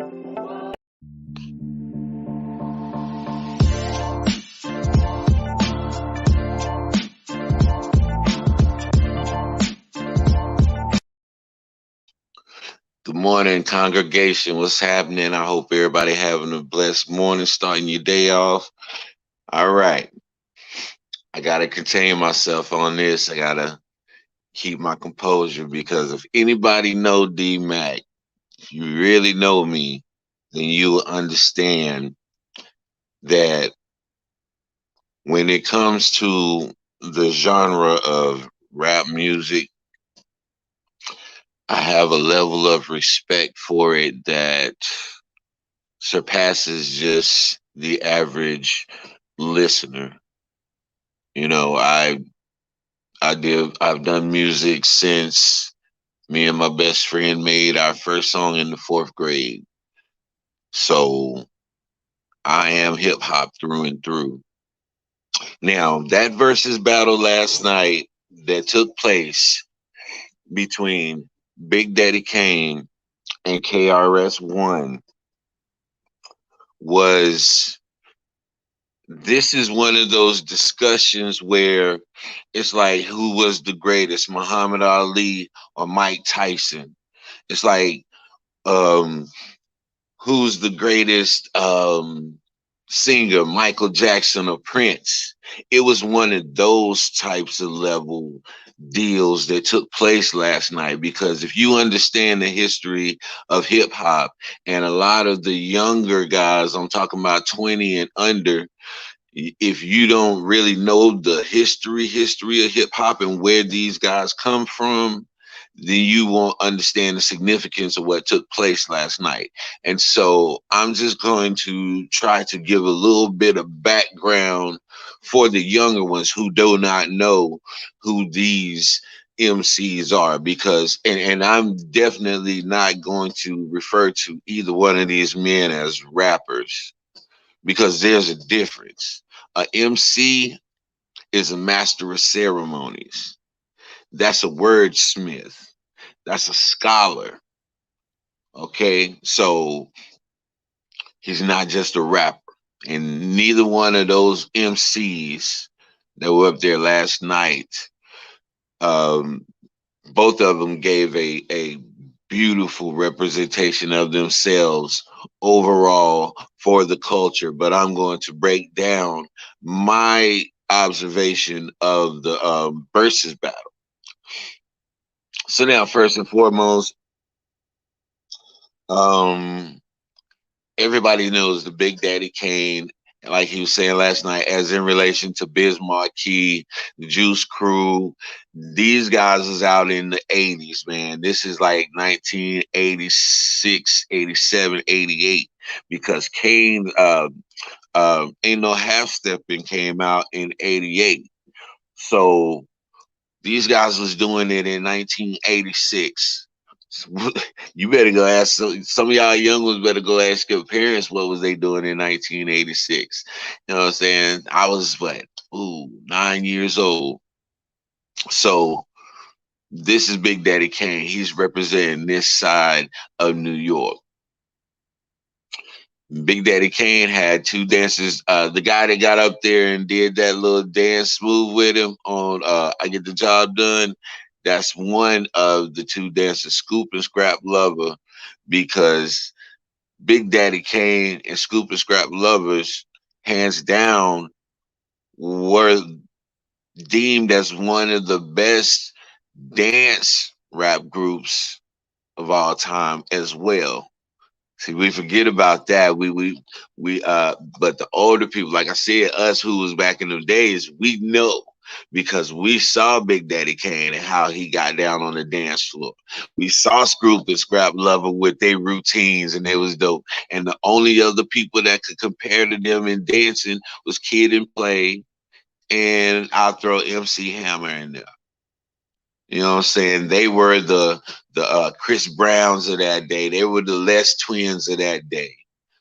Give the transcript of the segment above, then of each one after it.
Good morning, congregation. What's happening? I hope everybody having a blessed morning, starting your day off. All right. I gotta contain myself on this. I gotta keep my composure because if anybody know D Mac, if you really know me, then you will understand that when it comes to the genre of rap music, I have a level of respect for it that surpasses just the average listener. You know, I've done music since me and my best friend made our first song in the fourth grade. So I am hip hop through and through. Now that versus battle last night that took place between Big Daddy Kane and KRS One was this is one of those discussions where it's like who was the greatest, Muhammad Ali or Mike Tyson? It's like um who's the greatest singer, Michael Jackson or Prince? It was one of those types of level deals that took place last night because if you understand the history of hip hop and a lot of the younger guys, I'm talking about 20 and under, if you don't really know the history of hip hop and where these guys come from, then you won't understand the significance of what took place last night. And so I'm just going to try to give a little bit of background for the younger ones who do not know who these MCs are because and I'm definitely not going to refer to either one of these men as rappers because there's a difference. A MC is a master of ceremonies. That's a wordsmith. That's a scholar. Okay, so he's not just a rapper. And neither one of those MCs that were up there last night, um, both of them gave a beautiful representation of themselves overall for the culture. But I'm going to break down my observation of the versus battle. So now, first and foremost, um, everybody knows the Big Daddy Kane, like he was saying last night, as in relation to Biz Markie, the Juice Crew. These guys was out in the 80s, man. This is like 1986, 87, 88, because Kane, Ain't No Half Stepping came out in 88. So these guys was doing it in 1986. You better go ask some of y'all young ones better go ask your parents what was they doing in 1986. You know what I'm saying? I was what, 9 years old. So this is Big Daddy Kane. He's representing this side of New York. Big Daddy Kane had two dancers. The guy that got up there and did that little dance move with him on I Get the Job Done, that's one of the two dancers, Scoop and Scrap Lover, because Big Daddy Kane and Scoop and Scrap Lovers, hands down, were deemed as one of the best dance rap groups of all time as well. See, we forget about that. But the older people, like I said, us who was back in the days, we know because we saw Big Daddy Kane and how he got down on the dance floor. We saw Scoop and Scrap Lover with their routines, and they was dope. And the only other people that could compare to them in dancing was Kid and Play, and I'll throw MC Hammer in there. You know what I'm saying? They were the Chris Browns of that day. They were the Les Twins of that day.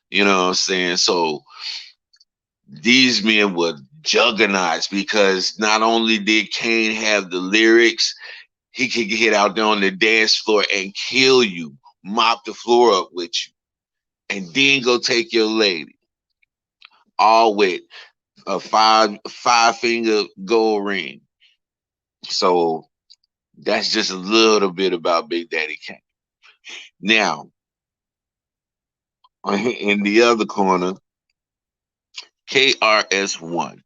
You know what I'm saying? So these men were juggernauts because not only did Kane have the lyrics, he could get out there on the dance floor and kill you, mop the floor up with you. and then go take your lady, all with a five finger gold ring. So that's just a little bit about Big Daddy Kane. Now, in the other corner, KRS-One,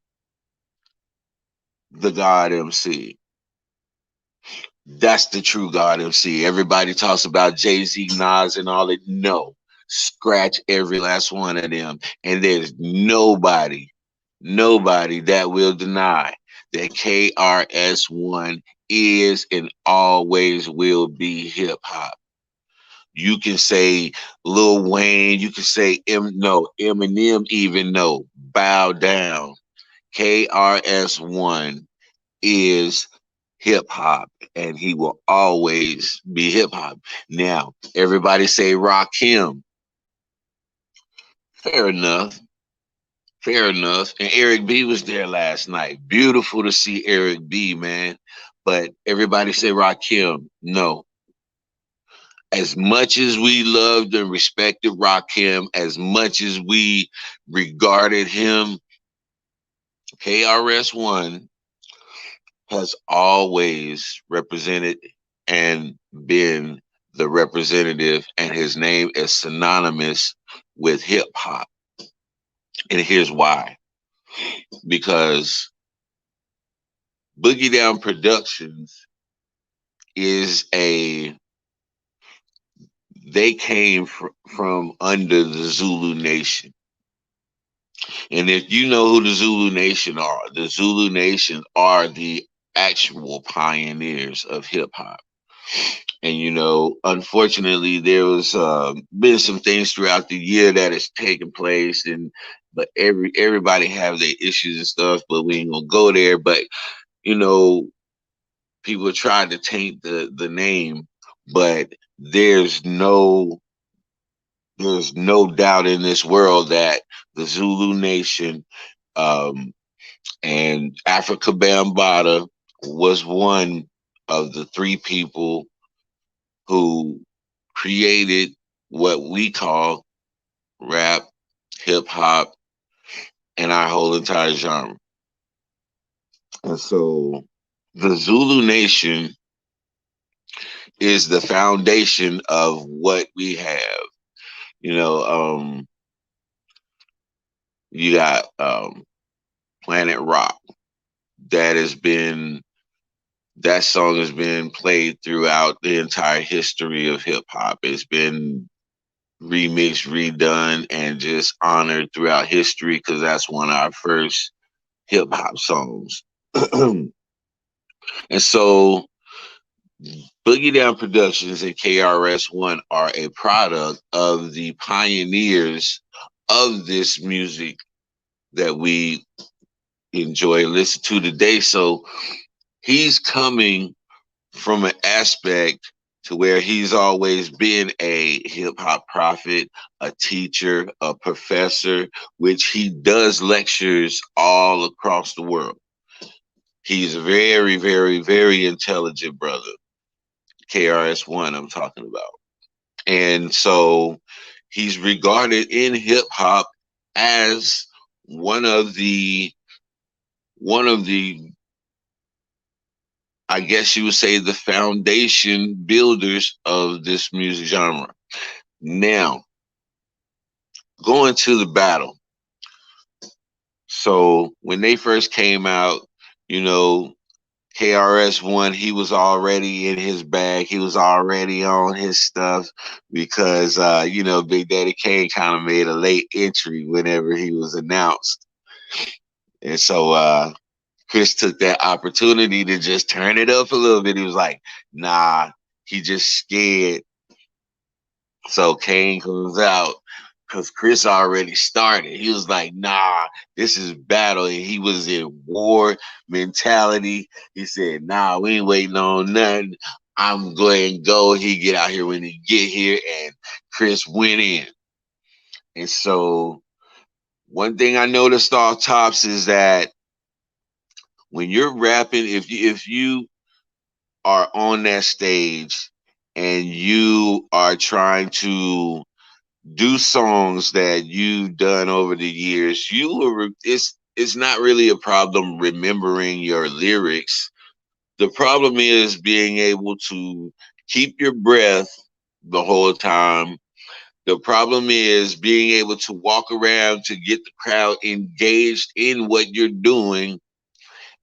the God MC. That's the true God MC. Everybody talks about Jay-Z, Nas, and all that. No, scratch every last one of them. And there's nobody that will deny that KRS-One is and always will be hip hop. You can say Lil Wayne, you can say Eminem, even no, bow down. KRS-One is hip hop, and he will always be hip hop. Now, everybody say Rakim. Fair enough. Fair enough. And Eric B was there last night. Beautiful to see Eric B, man. But everybody say Rakim. No. As much as we loved and respected Rakim, as much as we regarded him, KRS-One has always represented and been the representative, and his name is synonymous with hip hop. And here's why. Because Boogie Down Productions is they came from under the Zulu Nation. And if you know who the Zulu Nation are, the Zulu Nation are the actual pioneers of hip hop. And unfortunately, there was been some things throughout the year that has taken place, and but everybody have their issues and stuff. But we ain't gonna go there. But you know, people tried to taint the name, but there's no doubt in this world that the Zulu Nation and Africa Bambaataa was one of the three people who created what we call rap, hip hop, and our whole entire genre. And so the Zulu Nation is the foundation of what we have. You know, you got Planet Rock. That song has been played throughout the entire history of hip hop. It's been remixed, redone, and just honored throughout history because that's one of our first hip hop songs. And so Boogie Down Productions and KRS-One are a product of the pioneers of this music that we enjoy and listen to today. So he's coming from an aspect to where he's always been a hip hop prophet, a teacher, a professor, which he does lectures all across the world. He's a very, very, very intelligent brother. KRS-One, I'm talking about. And so he's regarded in hip hop as one of the I guess you would say the foundation builders of this music genre. Now, going to the battle. So when they first came out, you know, KRS-One, he was already in his bag. He was already on his stuff because, Big Daddy Kane kind of made a late entry whenever he was announced. And so Chris took that opportunity to just turn it up a little bit. He was like, nah, he just scared. So Kane comes out because Chris already started. He was like, nah, this is battle. And he was in war mentality. He said, nah, we ain't waiting on nothing. I'm going to go. He get out here when he get here. And Chris went in. And so one thing I noticed off tops is that when you're rapping, if you are on that stage and you are trying to do songs that you've done over the years. It's not really a problem remembering your lyrics. The problem is being able to keep your breath the whole time. The problem is being able to walk around to get the crowd engaged in what you're doing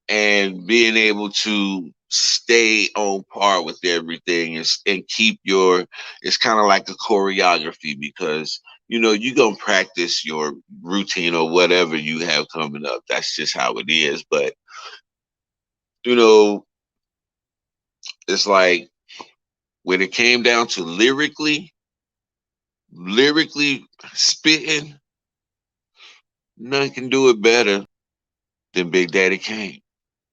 and being able to stay on par with everything and keep your, it's kind of like a choreography because you're gonna practice your routine or whatever you have coming up. That's just how it is. But you know it's like when it came down to lyrically spitting, none can do it better than Big Daddy Kane.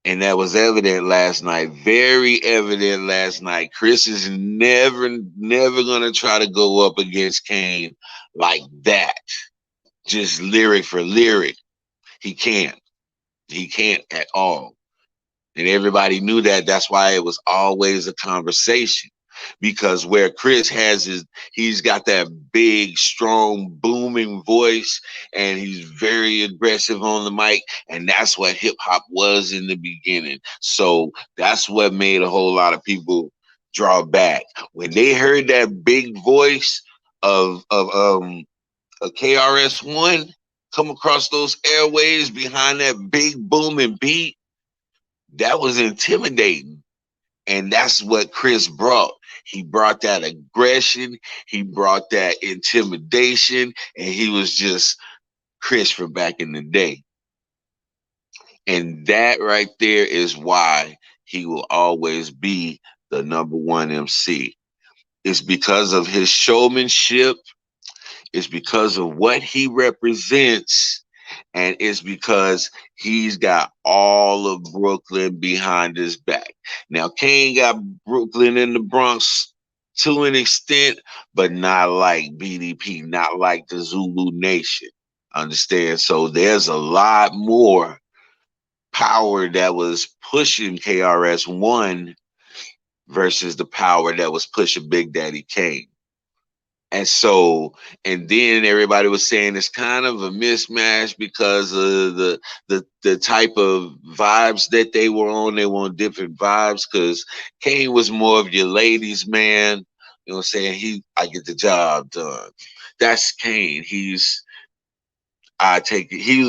And that was evident last night. Very evident last night. Chris is never gonna try to go up against Kane like that. Just lyric for lyric. He can't. He can't at all. And everybody knew that. That's why it was always a conversation. Because where Chris he's got that big, strong, booming voice, and he's very aggressive on the mic. And that's what hip hop was in the beginning. So that's what made a whole lot of people draw back. When they heard that big voice of a KRS-One come across those airways behind that big booming beat, that was intimidating. And that's what Chris brought. He brought that aggression, he brought that intimidation, and he was just Chris from back in the day. And that right there is why he will always be the number one MC. It's because of his showmanship, it's because of what he represents, and it's because he's got all of Brooklyn behind his back. Now, Kane got Brooklyn in the Bronx to an extent, but not like BDP, not like the Zulu Nation. Understand? So there's a lot more power that was pushing KRS-One versus the power that was pushing Big Daddy Kane. And so, and then everybody was saying it's kind of a mismatch because of the type of vibes that they were on. They were on different vibes because Kane was more of your ladies' man. You know what I'm saying? I get the job done. That's Kane. He was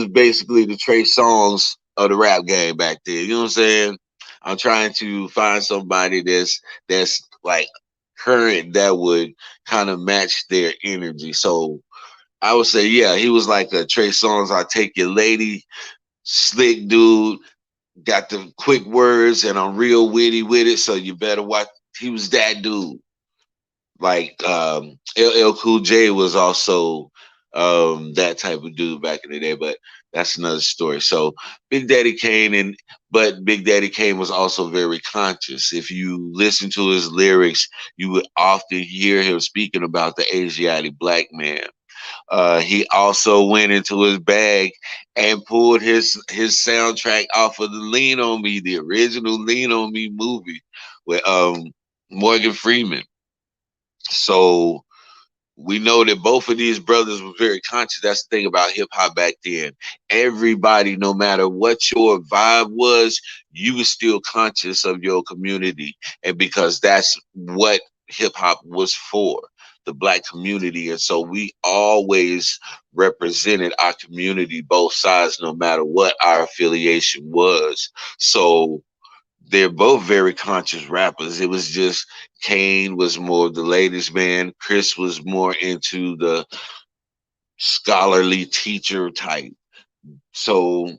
basically the Trey Songz of the rap game back then. You know what I'm saying? I'm trying to find somebody that's like current that would kind of match their energy. So I would say, yeah, he was like a Trey Songz. I take your lady, slick dude, got the quick words, and I'm real witty with it. So you better watch. He was that dude. Like LL Cool J was also that type of dude back in the day, but that's another story. So Big Daddy Kane but Big Daddy Kane was also very conscious. If you listen to his lyrics, you would often hear him speaking about the Asiatic black man. He also went into his bag and pulled his soundtrack off of the Lean on Me, the original Lean on Me movie with Morgan Freeman. So we know that both of these brothers were very conscious. That's the thing about hip hop back then. Everybody, no matter what your vibe was, you were still conscious of your community. And because that's what hip hop was for, the black community. And so we always represented our community, both sides, no matter what our affiliation was. So they're both very conscious rappers. It was just Kane was more of the ladies' man. Chris was more into the scholarly teacher type. So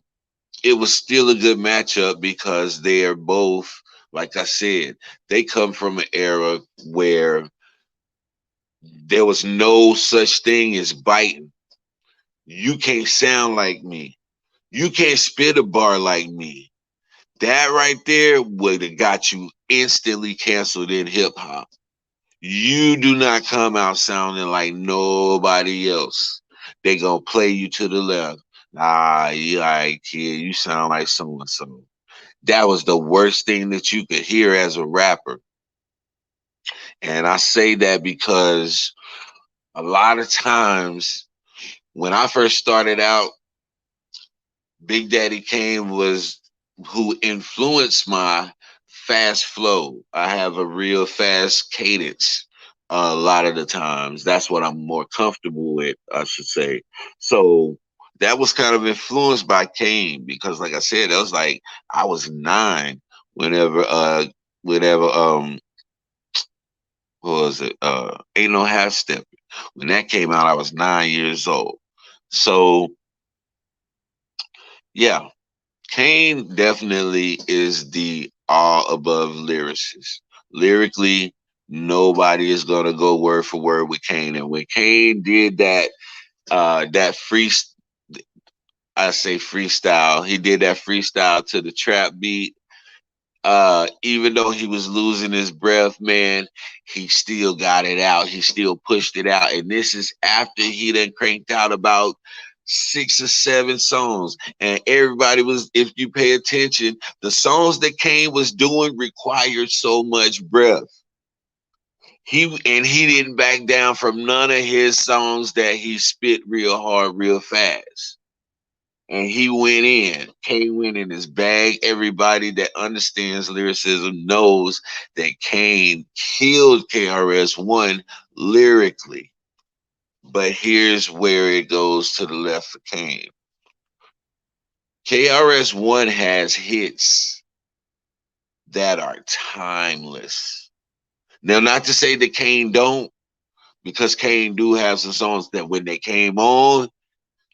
it was still a good matchup because they're both, like I said, they come from an era where there was no such thing as biting. You can't sound like me. You can't spit a bar like me. That right there would have got you instantly canceled in hip hop. You do not come out sounding like nobody else. They gonna play you to the left. Nah, you all right, kid. You sound like so and so. That was the worst thing that you could hear as a rapper. And I say that because A lot of times when I first started out, Big Daddy Kane was who influenced my fast flow. I have a real fast cadence a lot of the times. That's what I'm more comfortable with, I should say. So that was kind of influenced by Kane because, like I said, that was like I was 9 whenever what was it? Ain't No Half Step. When that came out, I was 9 years old. So yeah, Kane definitely is the all above lyricist. Lyrically, nobody is gonna go word for word with Kane. And when Kane did that free, I say freestyle, he did that freestyle to the trap beat. Even though he was losing his breath, man, he still got it out. He still pushed it out. And this is after he done cranked out about 6 or 7 songs. And everybody was, if you pay attention, the songs that Kane was doing required so much breath. He didn't back down from none of his songs that he spit real hard, real fast. And he went in. Kane went in his bag. Everybody that understands lyricism knows that Kane killed KRS-One lyrically. But here's where it goes to the left for Kane. KRS-One has hits that are timeless. Now, not to say that Kane don't, because Kane do have some songs that when they came on,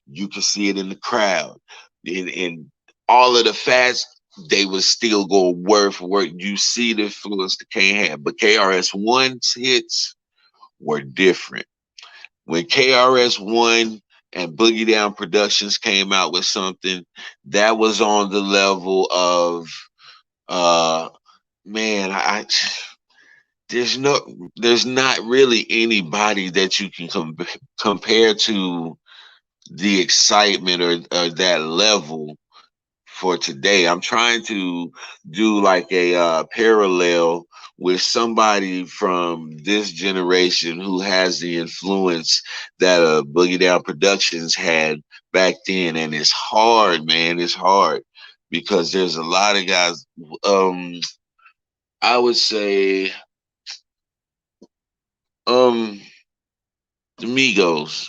you can see it in the crowd. In all of the fats, they was still go word for word. You see the influence that Kane had. But KRS-One's hits were different. When KRS-One and Boogie Down Productions came out with something, that was on the level of uh man, there's not really anybody that you can compare to the excitement or that level for today. I'm trying to do like a parallel with somebody from this generation who has the influence that Boogie Down Productions had back then, and it's hard, man. It's hard because there's a lot of guys. I would say um, the Migos.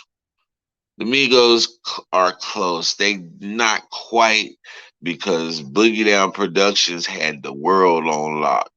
The Migos are close. They not quite because Boogie Down Productions had the world on lock,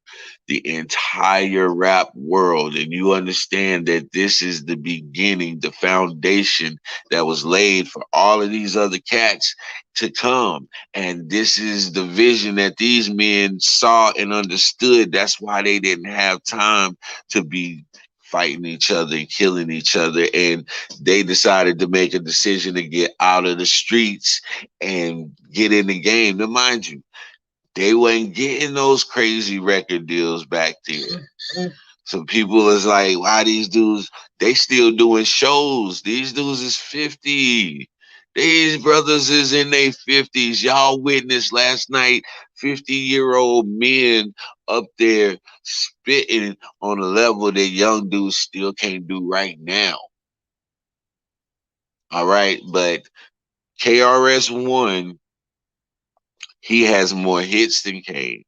the entire rap world. And you understand that this is the beginning, the foundation that was laid for all of these other cats to come. And this is the vision that these men saw and understood. That's why they didn't have time to be fighting each other and killing each other. And they decided to make a decision to get out of the streets and get in the game. Now, mind you, they wasn't getting those crazy record deals back then. So people is like, why these dudes, they still doing shows. These dudes is 50. These brothers is in their 50s. Y'all witnessed last night 50-year-old men up there spitting on a level that young dudes still can't do right now. All right. But KRS-One, he has more hits than Kane.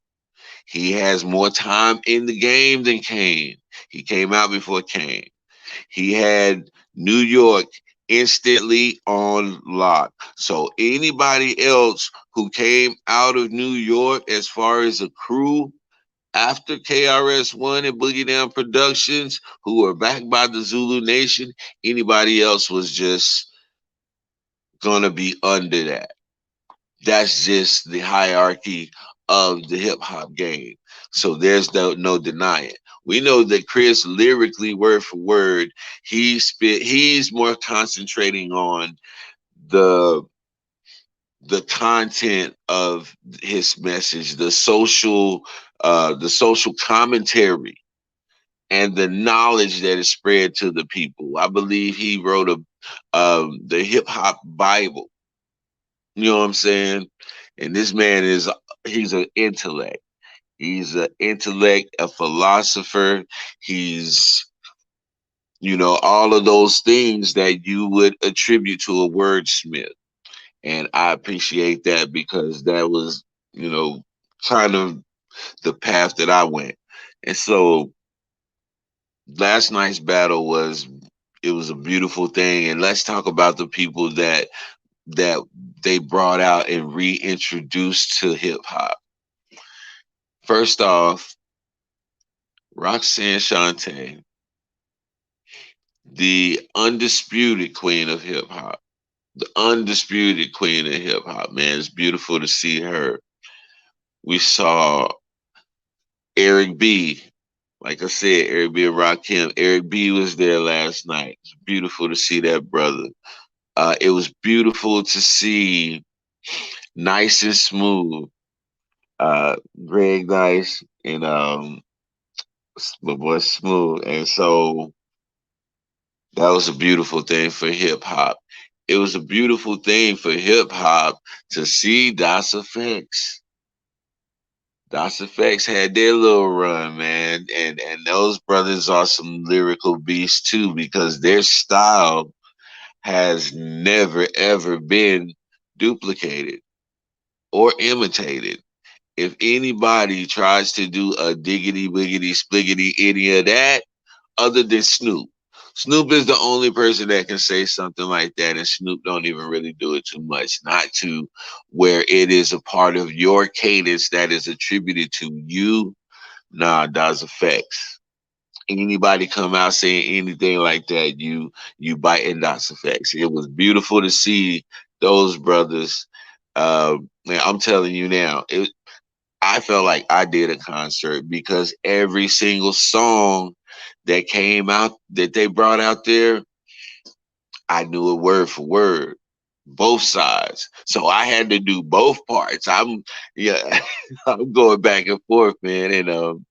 He has more time in the game than Kane. He came out before Kane. He had New York instantly on lock. So anybody else who came out of New York as far as a crew after KRS-One and Boogie Down Productions, who were backed by the Zulu Nation, anybody else was just gonna be under that. That's just the hierarchy of the hip hop game. So there's no denying. We know that Chris lyrically, word for word, he's more concentrating on the the content of his message, the social commentary and the knowledge that is spread to the people. I believe he wrote the hip hop Bible. You know what I'm saying? And this man he's an intellect. He's an intellect, a philosopher. He's all of those things that you would attribute to a wordsmith. And I appreciate that because that was, kind of the path that I went. And so last night's battle was a beautiful thing. And let's talk about the people that they brought out and reintroduced to hip hop. First off, Roxanne Shante, the undisputed queen of hip hop. The undisputed queen of hip hop, man. It's beautiful to see her. We saw Eric B. Like I said, Eric B and Rakim. Eric B was there last night. It's beautiful to see that brother. It was beautiful to see Nice and Smooth, Greg Nice and my boy Smooth. And so that was a beautiful thing for hip hop. It was a beautiful thing for hip hop to see Das Effects. Das Effects had their little run, man, and those brothers are some lyrical beasts too because their style has never ever been duplicated or imitated. If anybody tries to do a diggity wiggity spliggity any of that, other than Snoop. Snoop is the only person that can say something like that, and Snoop don't even really do it too much. Not to where it is a part of your cadence that is attributed to you. Nah, does effects. Anybody come out saying anything like that, you biting dots effects. It was beautiful to see those brothers. Man, I'm telling you now, I felt like I did a concert because every single song that came out that they brought out there, I knew it word for word, both sides. So I had to do both parts. Yeah, I'm going back and forth, man, and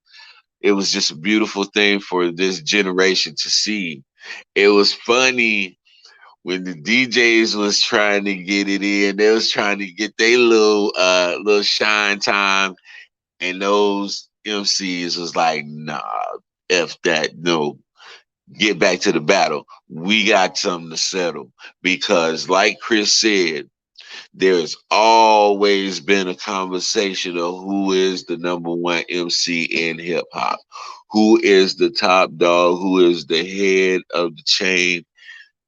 it was just a beautiful thing for this generation to see. It was funny when the DJs was trying to get it in. They was trying to get their little shine time. And those MCs was like, nah, F that. No, get back to the battle. We got something to settle. Because, like Chris said, there's always been a conversation of who is the number one MC in hip hop. Who is the top dog? Who is the head of the chain?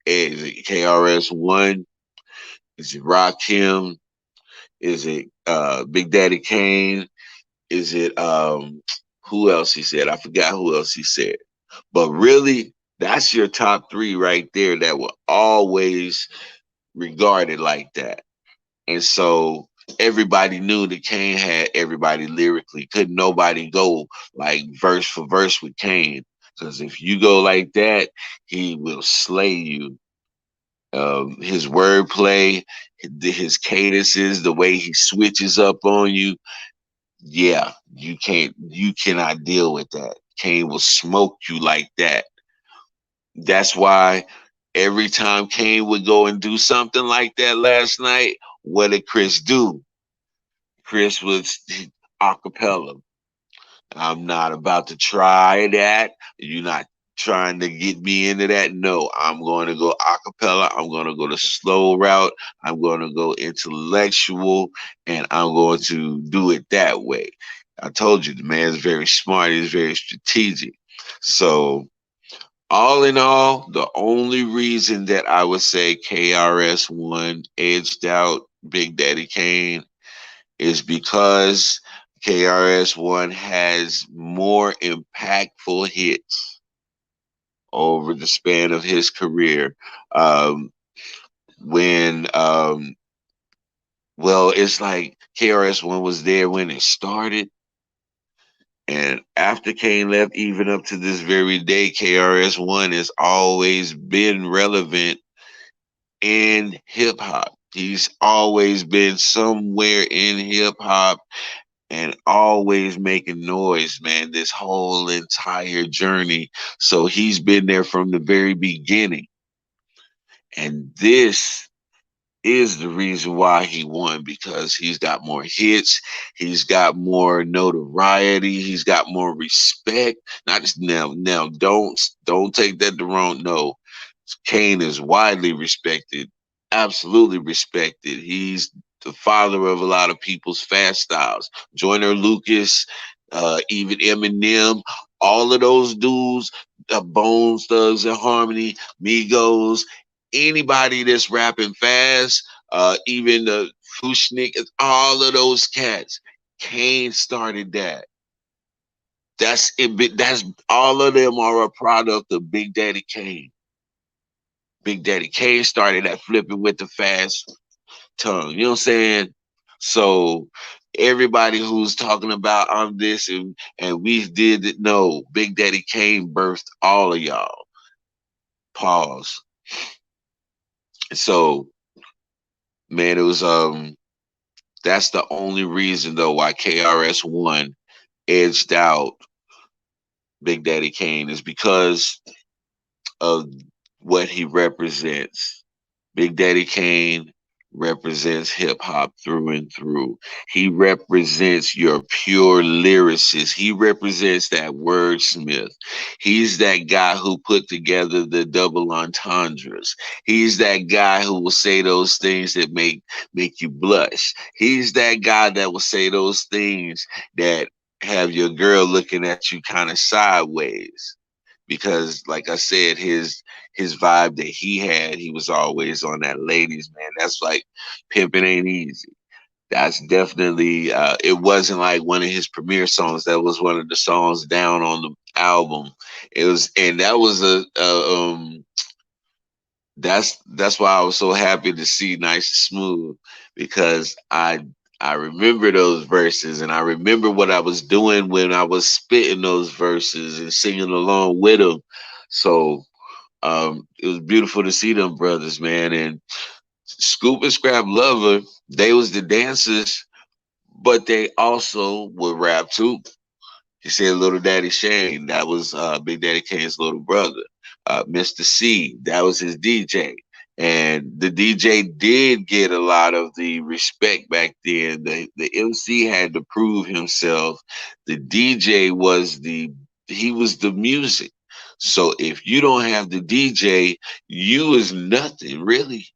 Is it KRS-One? Is it Rakim? Is it Big Daddy Kane? Is it who else he said? I forgot who else he said. But really, that's your top three right there that were always regarded like that. And so everybody knew that Kane had everybody lyrically. Couldn't nobody go like verse for verse with Kane. Because if you go like that, he will slay you. His wordplay, his cadences, the way he switches up on you, yeah, you cannot deal with that. Kane will smoke you like that. That's why every time Kane would go and do something like that last night, what did Chris do? Chris was acapella. I'm not about to try that. You're not trying to get me into that. No, I'm going to go acapella. I'm going to go the slow route. I'm going to go intellectual, and I'm going to do it that way. I told you the man's very smart. He's very strategic. So, all in all, the only reason that I would say KRS-One edged out Big Daddy Kane is because KRS-One has more impactful hits over the span of his career. Um, when, well, it's like KRS-One was there when it started. And after Kane left, even up to this very day, KRS-One has always been relevant in hip hop. He's always been somewhere in hip hop and always making noise, man, this whole entire journey. So he's been there from the very beginning. And this is the reason why he won, because he's got more hits, he's got more notoriety, he's got more respect. Not just now, don't take that the wrong. No, Kane is widely respected, absolutely respected. He's the father of a lot of people's fast styles. Joyner Lucas, even Eminem, all of those dudes, Bones, Thugs and Harmony, Migos, anybody that's rapping fast, even the Fushnik, all of those cats. Kane started that. That's it. That's all of them are a product of Big Daddy Kane. Big Daddy Kane started that flipping with the fast tongue. You know what I'm saying? So everybody who's talking about I'm this and we did it, no, Big Daddy Kane birthed all of y'all. Pause. So man, it was that's the only reason though why KRS One edged out Big Daddy Kane, is because of what he represents. Big Daddy Kane represents hip hop through and through. He represents your pure lyricist. He represents that wordsmith. He's that guy who put together the double entendres. He's that guy who will say those things that make you blush. He's that guy that will say those things that have your girl looking at you kind of sideways, because like I said, his vibe that he had, he was always on that ladies man. That's like pimping ain't easy. That's definitely it wasn't like one of his premiere songs. That was one of the songs down on the album. It was, and that was that's why I was so happy to see Nice and Smooth, because I remember those verses, and I remember what I was doing when I was spitting those verses and singing along with them. So it was beautiful to see them brothers, man. And Scoop and Scrap Lover, they was the dancers, but they also would rap too. He said Little Daddy Shane, that was Big Daddy Kane's little brother. Mr. C, that was his DJ. And the DJ did get a lot of the respect back then. The MC had to prove himself. The DJ was he was the music. So if you don't have the DJ, you is nothing really.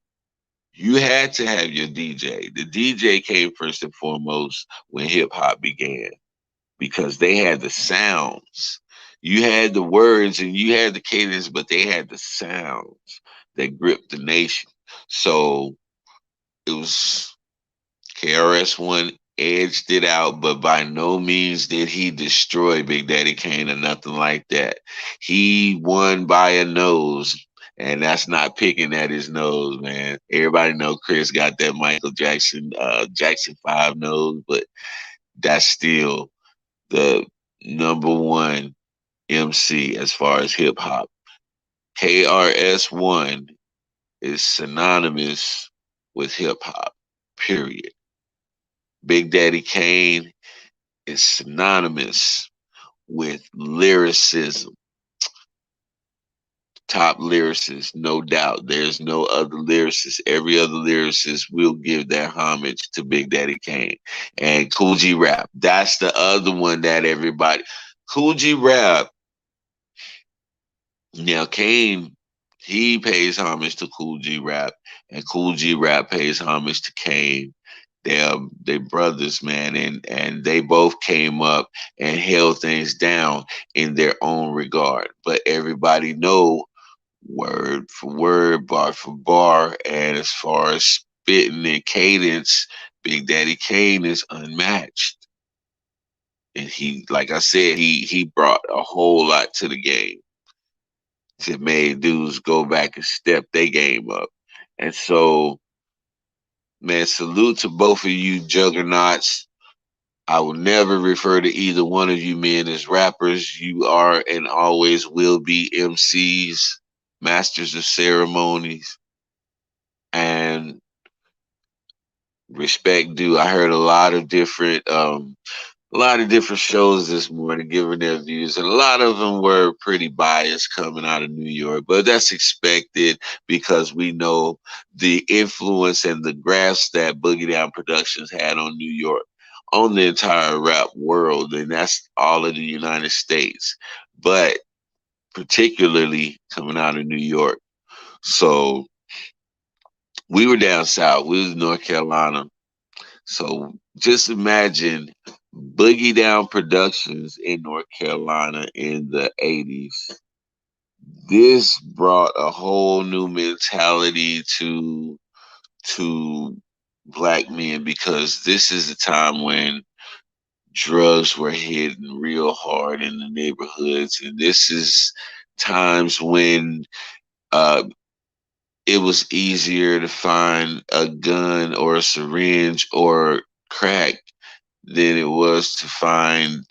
You had to have your DJ. The DJ came first and foremost when hip hop began, because they had the sounds. You had the words and you had the cadence, but they had the sounds that gripped the nation. So it was KRS-One edged it out, but by no means did he destroy Big Daddy Kane or nothing like that. He won by a nose, and that's not picking at his nose, man. Everybody know Chris got that Michael Jackson, Jackson 5 nose, but that's still the number one MC as far as hip hop. KRS-One is synonymous with hip hop, period. Big Daddy Kane is synonymous with lyricism. Top lyricist, no doubt. There's no other lyricist. Every other lyricist will give that homage to Big Daddy Kane. And Cool G Rap, that's the other one that everybody. Cool G Rap. Now Kane, he pays homage to Cool G Rap, and Cool G Rap pays homage to Kane. They brothers, man, and they both came up and held things down in their own regard. But everybody know word for word, bar for bar, and as far as spitting and cadence, Big Daddy Kane is unmatched. And he, like I said, he brought a whole lot to the game. It made dudes go back and step their game up. And so, man, salute to both of you juggernauts. I will never refer to either one of you men as rappers. You are and always will be MCs, masters of ceremonies, and respect due. I heard a lot of different a lot of different shows this morning giving their views, and a lot of them were pretty biased coming out of New York, but that's expected because we know the influence and the grasp that Boogie Down Productions had on New York, on the entire rap world, and that's all of the United States, but particularly coming out of New York. So we were down south, we was in North Carolina. So just imagine Boogie Down Productions in North Carolina in the 80s. This brought a whole new mentality to black men because this is a time when drugs were hitting real hard in the neighborhoods, and this is times when uh, it was easier to find a gun or a syringe or crack than it was to find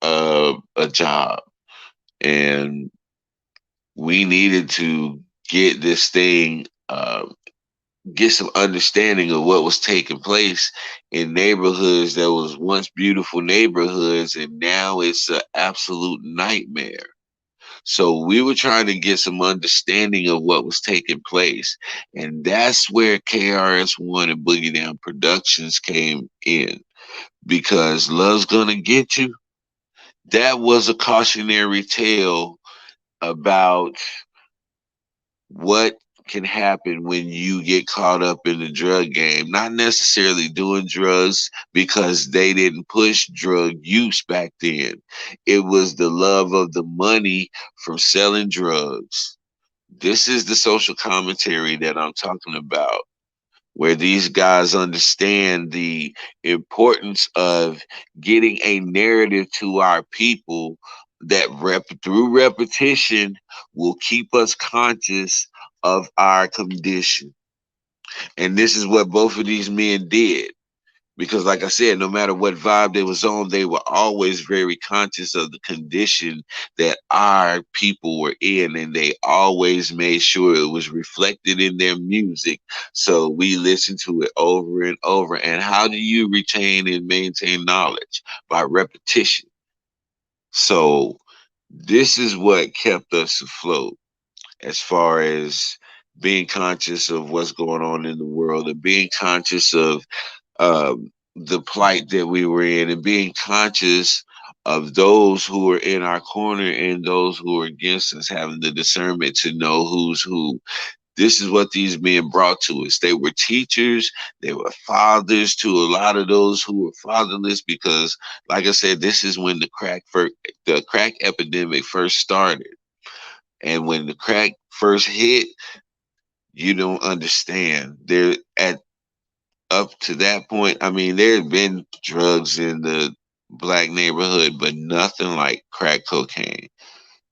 a job. And we needed to get this thing, get some understanding of what was taking place in neighborhoods that was once beautiful neighborhoods, and now it's an absolute nightmare. So we were trying to get some understanding of what was taking place. And that's where KRS-One and Boogie Down Productions came in. Because Love's Gonna Get You, that was a cautionary tale about what can happen when you get caught up in the drug game. Not necessarily doing drugs because they didn't push drug use back then. It was the love of the money from selling drugs. This is the social commentary that I'm talking about, where these guys understand the importance of getting a narrative to our people that through repetition will keep us conscious of our condition. And this is what both of these men did. Because, like I said, no matter what vibe they was on, they were always very conscious of the condition that our people were in, and they always made sure it was reflected in their music. So we listened to it over and over. And how do you retain and maintain knowledge? By repetition. So this is what kept us afloat as far as being conscious of what's going on in the world and being conscious of the plight that we were in and being conscious of those who were in our corner and those who were against us, having the discernment to know who's who. This is what these men brought to us. They were teachers, they were fathers to a lot of those who were fatherless because, like I said, this is when the crack epidemic first started. And when the crack first hit, you don't understand. There at up to that point, I mean, there had been drugs in the black neighborhood, but nothing like crack cocaine.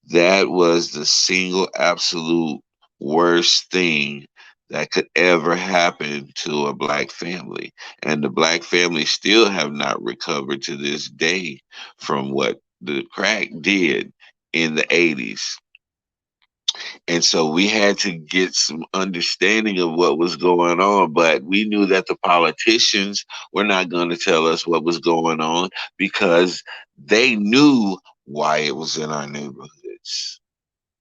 That was the single absolute worst thing that could ever happen to a black family. And the black family still have not recovered to this day from what the crack did in the 80s. And so we had to get some understanding of what was going on, but we knew that the politicians were not going to tell us what was going on because they knew why it was in our neighborhoods.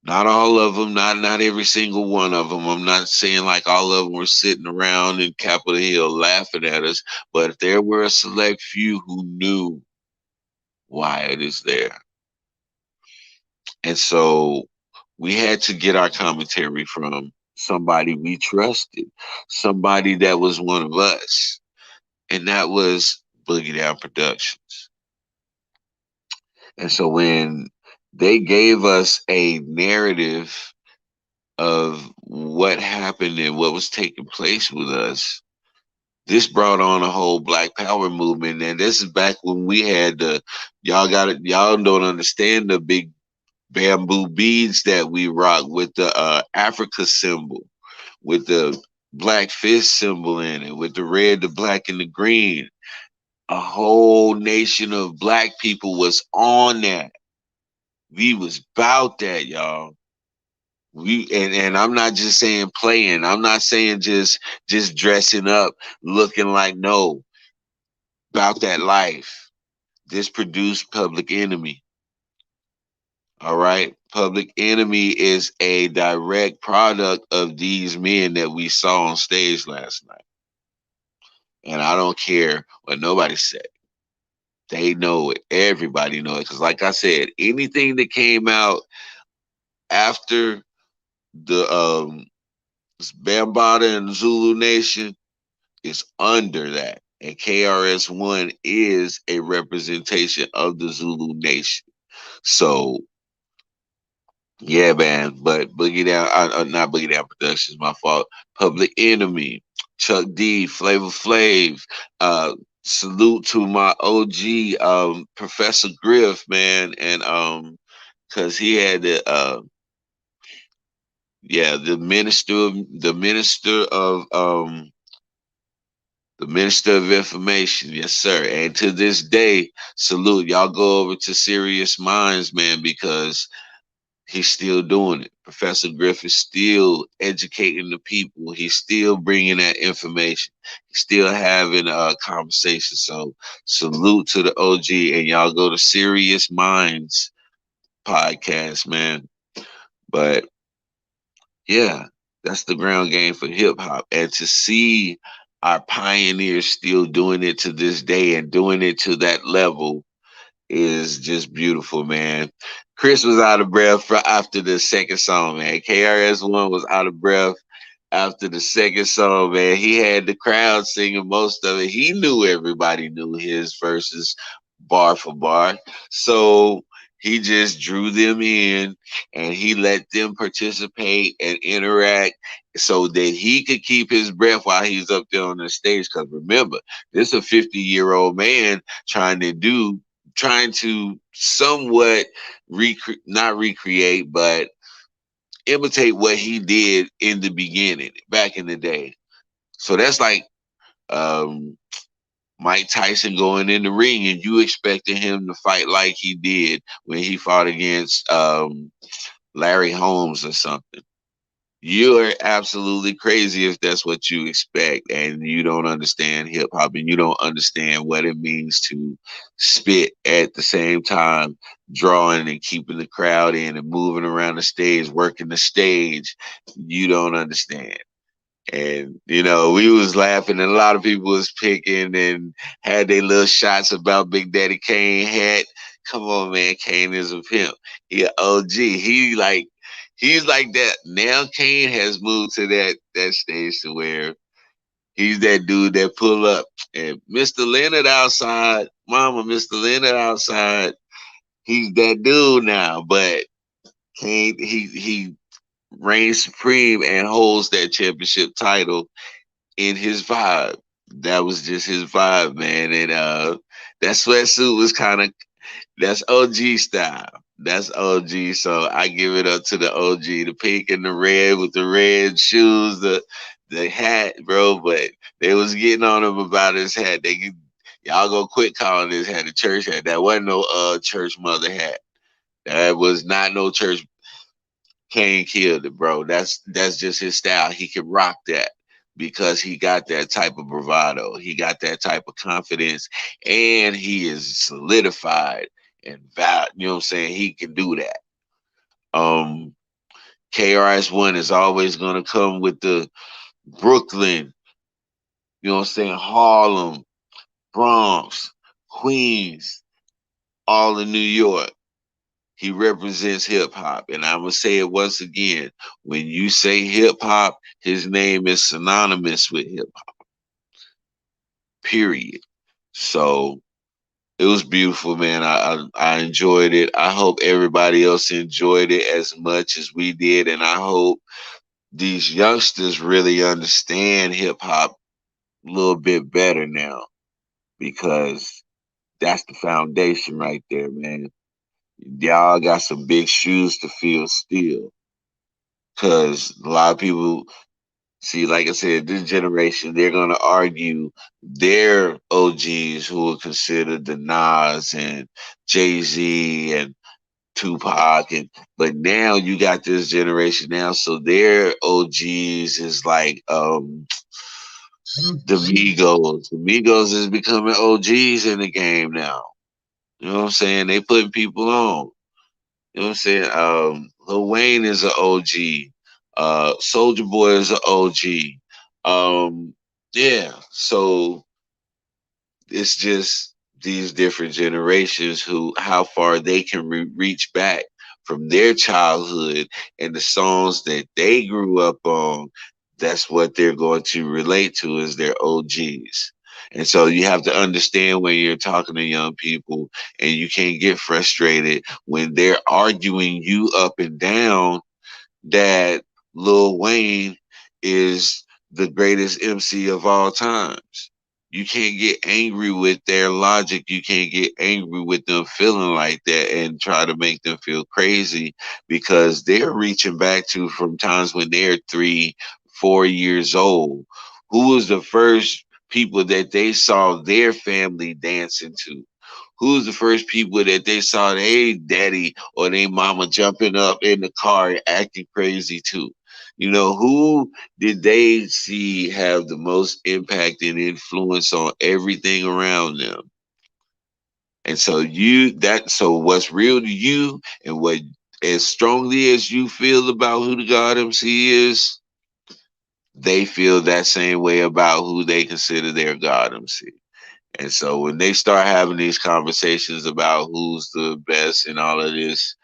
Not all of them, not every single one of them. I'm not saying like all of them were sitting around in Capitol Hill laughing at us, but there were a select few who knew why it is there. And so we had to get our commentary from somebody we trusted, somebody that was one of us, and that was Boogie Down Productions. And so when they gave us a narrative of what happened and what was taking place with us, this brought on a whole Black Power movement. And this is back when we had the y'all don't understand the big bamboo beads that we rock with the Africa symbol, with the black fist symbol in it, with the red, the black, and the green. A whole nation of black people was on that. We was about that, y'all. And I'm not just saying playing. I'm not saying just dressing up, looking like no. about that life. This produced Public Enemy. All right. Public Enemy is a direct product of these men that we saw on stage last night. And I don't care what nobody said. They know it. Everybody know it. Because like I said, anything that came out after the Bambata and Zulu Nation is under that. And KRS-One is a representation of the Zulu Nation. So yeah, man. But Boogie Down, not Boogie Down Productions, my fault. Public Enemy, Chuck D, Flavor Flav. Uh, Salute to my OG, Professor Griff, man, and cause he had the minister of information, yes sir. And to this day, salute y'all. Go over to Serious Minds, man, because he's still doing it. Professor Griff is still educating the people. He's still bringing that information. He's still having a conversation. So salute to the OG, and y'all go to Serious Minds podcast, man. But yeah, that's the ground game for hip hop. And to see our pioneers still doing it to this day and doing it to that level is just beautiful, man. Chris was out of breath after the second song, man. KRS-One was out of breath after the second song, man. He had the crowd singing most of it. He knew everybody knew his verses bar for bar. So he just drew them in and he let them participate and interact so that he could keep his breath while he's up there on the stage. Because remember, this is a 50-year-old man trying to somewhat not recreate, but imitate what he did in the beginning, back in the day. So that's like um, Mike Tyson going in the ring and you expecting him to fight like he did when he fought against Larry Holmes or something. You are absolutely crazy if that's what you expect and you don't understand hip hop and you don't understand what it means to spit at the same time, drawing and keeping the crowd in and moving around the stage, working the stage. You don't understand. And we was laughing, and a lot of people was picking and had their little shots about Big Daddy Kane. Had come on, man, Kane is a pimp. He a OG. He's like that now. Kane has moved to that stage to where he's that dude that pull up and Mr. Leonard outside, Mama, Mr. Leonard outside. He's that dude now, but Kane he reigns supreme and holds that championship title in his vibe. That was just his vibe, man. And that sweatsuit was that's OG style. That's OG. So I give it up to the OG, the pink and the red with the red shoes, the hat, bro. But they was getting on him about his hat. Y'all go quit calling this hat a church hat. That wasn't no church mother hat. That was not no church. Kane killed it, bro. That's just his style. He can rock that because he got that type of bravado. He got that type of confidence, and he is solidified and valid. You know what I'm saying? He can do that. Um, KRS-One is always gonna come with the Brooklyn. You know what I'm saying? Harlem, Bronx, Queens, all in New York. He represents hip hop. And I'm going to say it once again. When you say hip hop, his name is synonymous with hip hop, period. So it was beautiful, man. I enjoyed it. I hope everybody else enjoyed it as much as we did. And I hope these youngsters really understand hip hop a little bit better now because that's the foundation right there, man. Y'all got some big shoes to fill still. Because a lot of people see, like I said, this generation, they're going to argue their OGs who are considered the Nas and Jay-Z and Tupac. But now you got this generation now, so their OGs is like The Migos. The Migos is becoming OGs in the game now. You know what I'm saying? They putting people on. You know what I'm saying? Lil Wayne is an OG. Soldier Boy is an OG. Yeah. So it's just these different generations who how far they can reach back from their childhood and the songs that they grew up on. That's what they're going to relate to as their OGs. And so you have to understand when you're talking to young people, and you can't get frustrated when they're arguing you up and down that Lil Wayne is the greatest MC of all times. You can't get angry with their logic. You can't get angry with them feeling like that and try to make them feel crazy, because they're reaching back to from times when they're 3, 4 years old. Who was the first people that they saw their family dancing to? Who's the first people that they saw their daddy or their mama jumping up in the car and acting crazy too? You know, who did they see have the most impact and influence on everything around them? And so so what's real to you and what as strongly as you feel about who the God MC is, they feel that same way about who they consider their God MC. And so when they start having these conversations about who's the best and all of this,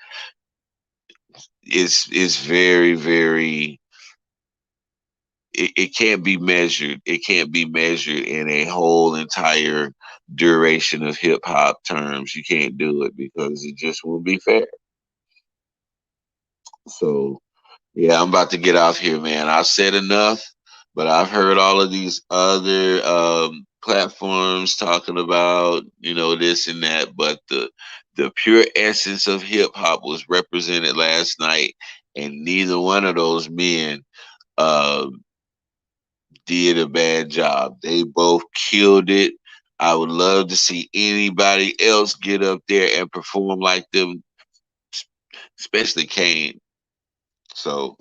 it's very, very it can't be measured. It can't be measured in a whole entire duration of hip hop terms. You can't do it because it just won't be fair. So yeah, I'm about to get off here, man. I've said enough, but I've heard all of these other platforms talking about, this and that, but the pure essence of hip hop was represented last night, and neither one of those men uh, did a bad job. They both killed it. I would love to see anybody else get up there and perform like them, especially Kane. So,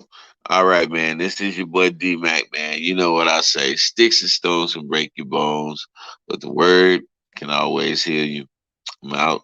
all right, man. This is your boy D Mac, man. You know what I say: sticks and stones can break your bones, but the word can always heal you. I'm out.